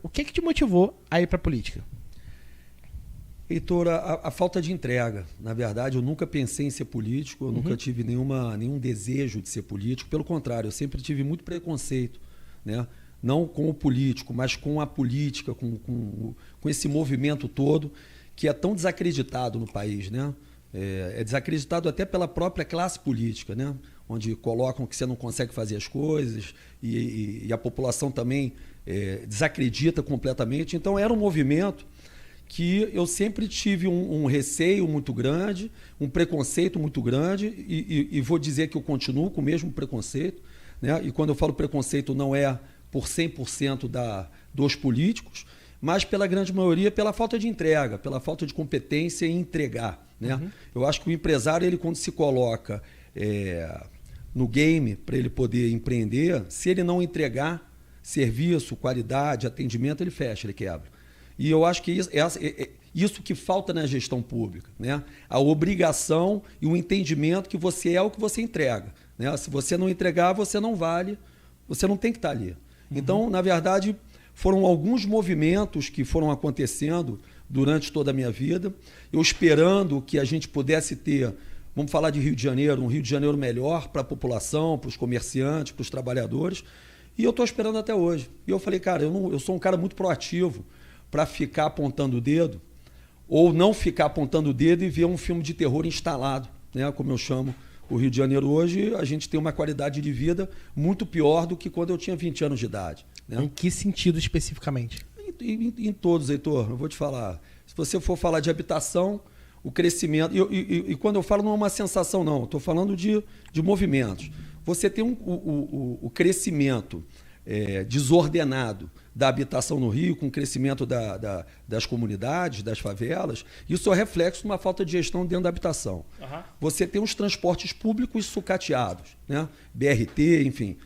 O que te motivou a ir para a política? Heitor, a falta de entrega. Na verdade, eu nunca pensei em ser político, eu nunca tive nenhum desejo de ser político. Pelo contrário, eu sempre tive muito preconceito, né? Não com o político, mas com a política, com esse movimento todo que é tão desacreditado no país, né? É desacreditado até pela própria classe política, né? Onde colocam que você não consegue fazer as coisas e a população também desacredita completamente. Então, era um movimento que eu sempre tive um receio muito grande, um preconceito muito grande, e vou dizer que eu continuo com o mesmo preconceito, né? E quando eu falo preconceito, não é por 100% dos políticos, mas pela grande maioria pela falta de entrega, pela falta de competência em entregar, né? Eu acho que o empresário, ele quando se coloca no game para ele poder empreender, se ele não entregar serviço, qualidade, atendimento, ele fecha, ele quebra. E eu acho que isso que falta na gestão pública, né? A obrigação e o entendimento que você é o que você entrega, né? Se você não entregar, você não vale, você não tem que estar ali. Então, na verdade, foram alguns movimentos que foram acontecendo durante toda a minha vida, eu esperando que a gente pudesse ter, vamos falar de Rio de Janeiro, um Rio de Janeiro melhor para a população, para os comerciantes, para os trabalhadores, e eu estou esperando até hoje. E eu falei, cara, eu sou um cara muito proativo para ficar apontando o dedo, ou não ficar apontando o dedo e ver um filme de terror instalado, né? Como eu chamo o Rio de Janeiro hoje, a gente tem uma qualidade de vida muito pior do que quando eu tinha 20 anos de idade, né? Em que sentido especificamente? Em todos, Heitor, eu vou te falar. Se você for falar de habitação, o crescimento, e quando eu falo não é uma sensação não, estou falando de movimentos. Você tem o crescimento desordenado da habitação no Rio, com o crescimento das comunidades, das favelas, isso é reflexo de uma falta de gestão dentro da habitação. Você tem os transportes públicos sucateados, né? BRT, enfim,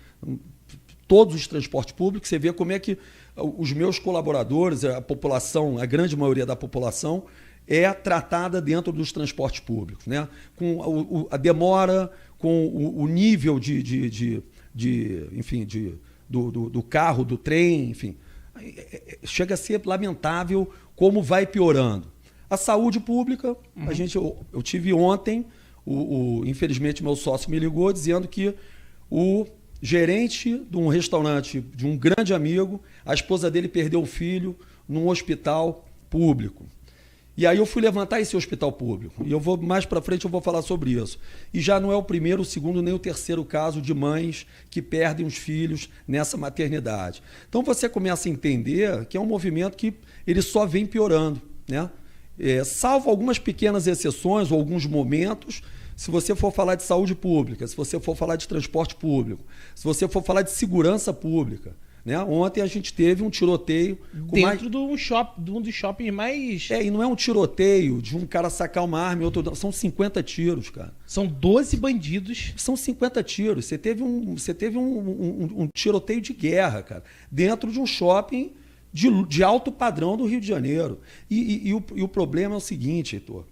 todos os transportes públicos, você vê como é que os meus colaboradores, a população, a grande maioria da população, é tratada dentro dos transportes públicos, né? Com a demora, com o nível do carro, do trem, enfim. Chega a ser lamentável como vai piorando. A saúde pública, eu tive ontem, infelizmente meu sócio me ligou dizendo que o gerente de um restaurante de um grande amigo, a esposa dele perdeu o filho num hospital público. E aí eu fui levantar esse hospital público. E mais para frente eu vou falar sobre isso. E já não é o primeiro, o segundo, nem o terceiro caso de mães que perdem os filhos nessa maternidade. Então você começa a entender que é um movimento que ele só vem piorando, né? Salvo algumas pequenas exceções ou alguns momentos, se você for falar de saúde pública, se você for falar de transporte público, se você for falar de segurança pública, né? Ontem a gente teve um tiroteio dentro de um dos shoppings mais... E não é um tiroteio de um cara sacar uma arma e outro... São 50 tiros, cara. São 12 bandidos. São 50 tiros. Você teve um tiroteio de guerra, cara, dentro de um shopping de alto padrão do Rio de Janeiro. E o problema é o seguinte, Heitor.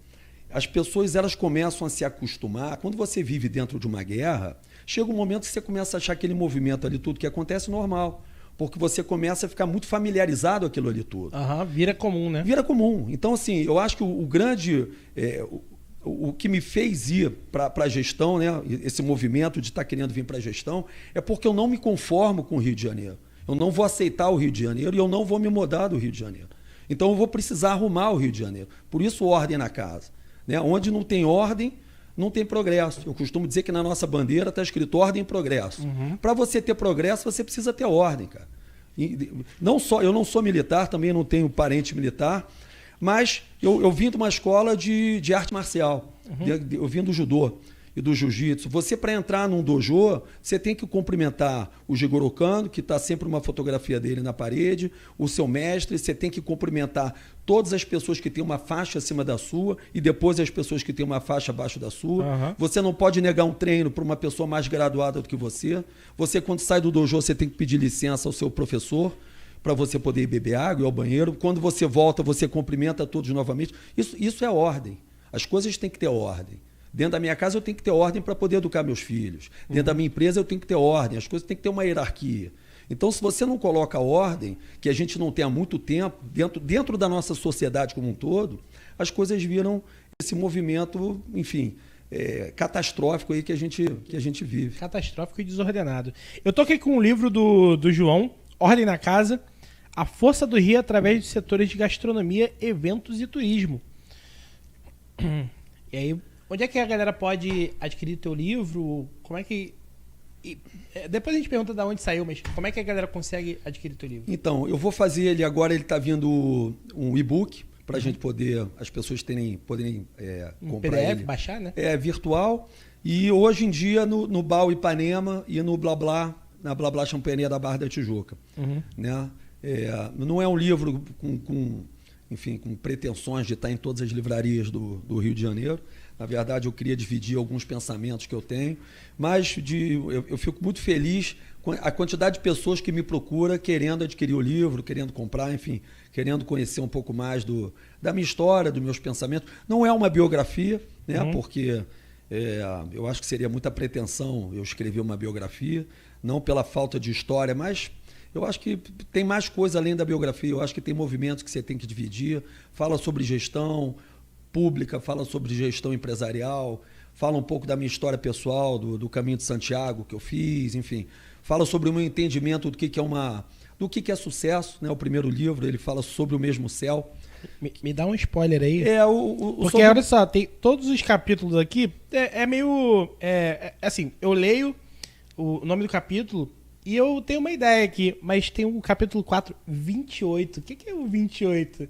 As pessoas, elas começam a se acostumar. Quando você vive dentro de uma guerra, chega um momento que você começa a achar aquele movimento ali, tudo que acontece, normal. Porque você começa a ficar muito familiarizado com aquilo ali tudo. Vira comum, né? Vira comum. Então, assim, eu acho que o que me fez ir para a gestão, né, esse movimento de estar querendo vir para a gestão, é porque eu não me conformo com o Rio de Janeiro. Eu não vou aceitar o Rio de Janeiro e eu não vou me mudar do Rio de Janeiro. Então, eu vou precisar arrumar o Rio de Janeiro. Por isso, ordem na casa, né? Onde não tem ordem, não tem progresso. Eu costumo dizer que na nossa bandeira está escrito ordem e progresso. Para você ter progresso, você precisa ter ordem, cara. Eu não sou militar, também não tenho parente militar, mas eu vim de uma escola de arte marcial. Eu vim do judô e do jiu-jitsu. Você, para entrar num dojo, você tem que cumprimentar o Jigoro Kano, que está sempre uma fotografia dele na parede, o seu mestre, você tem que cumprimentar todas as pessoas que têm uma faixa acima da sua e depois as pessoas que têm uma faixa abaixo da sua. Você não pode negar um treino para uma pessoa mais graduada do que você. Você, quando sai do dojo, você tem que pedir licença ao seu professor para você poder ir beber água e ao banheiro. Quando você volta, você cumprimenta todos novamente. Isso é ordem. As coisas têm que ter ordem. Dentro da minha casa eu tenho que ter ordem para poder educar meus filhos. Dentro da minha empresa eu tenho que ter ordem. As coisas têm que ter uma hierarquia. Então, se você não coloca ordem, que a gente não tem há muito tempo, dentro da nossa sociedade como um todo, as coisas viram esse movimento, enfim, catastrófico aí que a gente vive. Catastrófico e desordenado. Eu tô aqui com um livro do João, Ordem na Casa, A Força do Rio através dos setores de gastronomia, eventos e turismo. E aí, onde é que a galera pode adquirir teu livro? Como é que... depois a gente pergunta de onde saiu, mas como é que a galera consegue adquirir teu livro? Então, eu vou fazer ele agora, ele está vindo um e-book, para a gente poder, as pessoas poderem comprar PDF, ele. baixar, né? Virtual. E hoje em dia no Bal Ipanema e no Blá, na Blá Champanhe da Barra da Tijuca. Né? Não é um livro com pretensões de estar em todas as livrarias do Rio de Janeiro. Na verdade, eu queria dividir alguns pensamentos que eu tenho, mas eu fico muito feliz com a quantidade de pessoas que me procura querendo adquirir o livro, querendo comprar, enfim, querendo conhecer um pouco mais da minha história, dos meus pensamentos. Não é uma biografia, né? Porque eu acho que seria muita pretensão eu escrever uma biografia, não pela falta de história, mas eu acho que tem mais coisa além da biografia. Eu acho que tem movimentos que você tem que dividir. Fala sobre gestão pública, fala sobre gestão empresarial, fala um pouco da minha história pessoal, do Caminho de Santiago que eu fiz, enfim. Fala sobre o meu entendimento do que é sucesso, né? O primeiro livro, ele fala sobre o mesmo céu. Me dá um spoiler aí. Porque, sobre... olha só, tem todos os capítulos aqui, meio... assim, eu leio o nome do capítulo e eu tenho uma ideia aqui, mas tem o capítulo 4, 28. O que é o 28?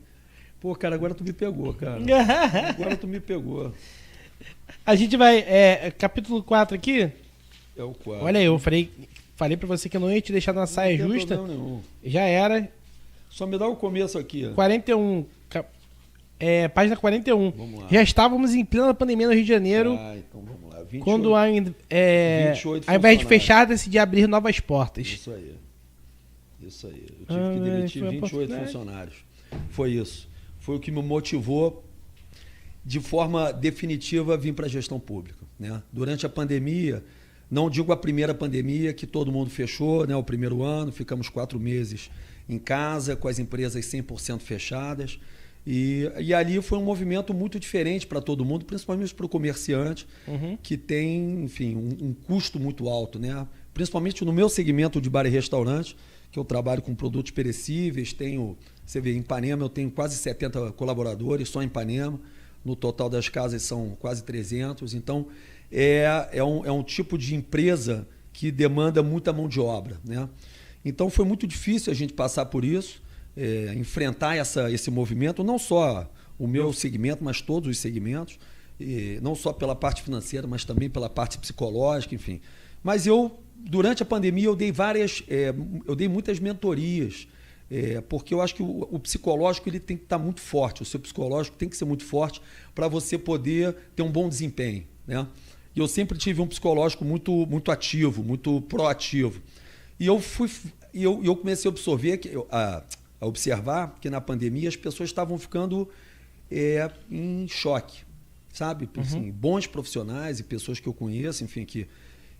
Pô, cara, agora tu me pegou, cara. Agora tu me pegou. A gente vai... capítulo 4 aqui... É o 4. Olha aí, eu falei pra você que eu não ia te deixar na saia justa. Não tem problema nenhum. Já era. Só me dá o começo aqui. 41. Página 41. Vamos lá. Já estávamos em plena pandemia no Rio de Janeiro. Então vamos lá. 28, quando ao invés de fechar, decidi abrir novas portas. Isso aí. Eu tive que demitir 28 funcionários. Foi isso. Foi o que me motivou de forma definitiva a vir para a gestão pública, né? Durante a pandemia, não digo a primeira pandemia, que todo mundo fechou, né? O primeiro ano, ficamos 4 meses em casa, com as empresas 100% fechadas. E ali foi um movimento muito diferente para todo mundo, principalmente para o comerciante, que tem, enfim, um custo muito alto, né? Principalmente no meu segmento de bar e restaurante, que eu trabalho com produtos perecíveis, você vê, em Ipanema eu tenho quase 70 colaboradores, só em Ipanema, no total das casas são quase 300, então é um tipo de empresa que demanda muita mão de obra, né? Então foi muito difícil a gente passar por isso, enfrentar esse movimento, não só o meu segmento, mas todos os segmentos, não só pela parte financeira, mas também pela parte psicológica, enfim. Mas durante a pandemia, eu dei muitas mentorias, porque eu acho que o psicológico ele tem que estar muito forte, o seu psicológico tem que ser muito forte para você poder ter um bom desempenho, né? E eu sempre tive um psicológico muito, muito ativo, muito proativo. E eu comecei a observar que na pandemia as pessoas estavam ficando em choque, sabe? Assim, bons profissionais e pessoas que eu conheço, enfim,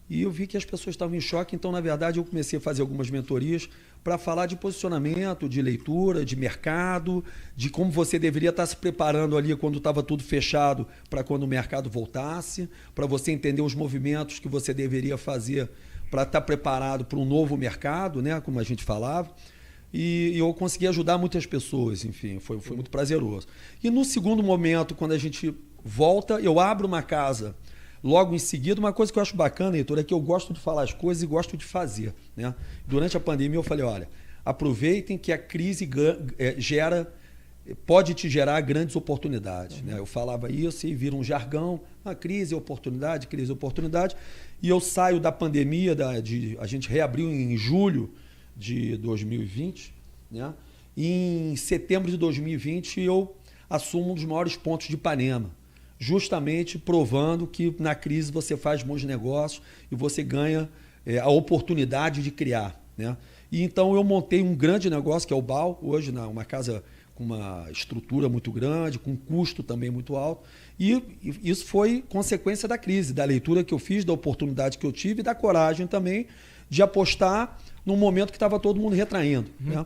e eu vi que as pessoas estavam em choque, então, na verdade, eu comecei a fazer algumas mentorias para falar de posicionamento, de leitura, de mercado, de como você deveria estar se preparando ali quando estava tudo fechado para quando o mercado voltasse, para você entender os movimentos que você deveria fazer para estar preparado para um novo mercado, né, como a gente falava. E eu consegui ajudar muitas pessoas, enfim, foi muito prazeroso. E no segundo momento, quando a gente volta, eu abro uma casa. Logo em seguida, uma coisa que eu acho bacana, Heitor, é que eu gosto de falar as coisas e gosto de fazer, né? Durante a pandemia eu falei, olha, aproveitem que a crise pode te gerar grandes oportunidades, né? Eu falava isso e vira um jargão, crise é oportunidade, crise é oportunidade. E eu saio da pandemia, a gente reabriu em julho de 2020, né? E em setembro de 2020 eu assumo um dos maiores pontos de Ipanema, justamente provando que na crise você faz bons negócios e você ganha a oportunidade de criar, né? E então eu montei um grande negócio que é o Bal, hoje uma casa com uma estrutura muito grande, com um custo também muito alto, e isso foi consequência da crise, da leitura que eu fiz, da oportunidade que eu tive e da coragem também de apostar num momento que estava todo mundo retraindo. Né?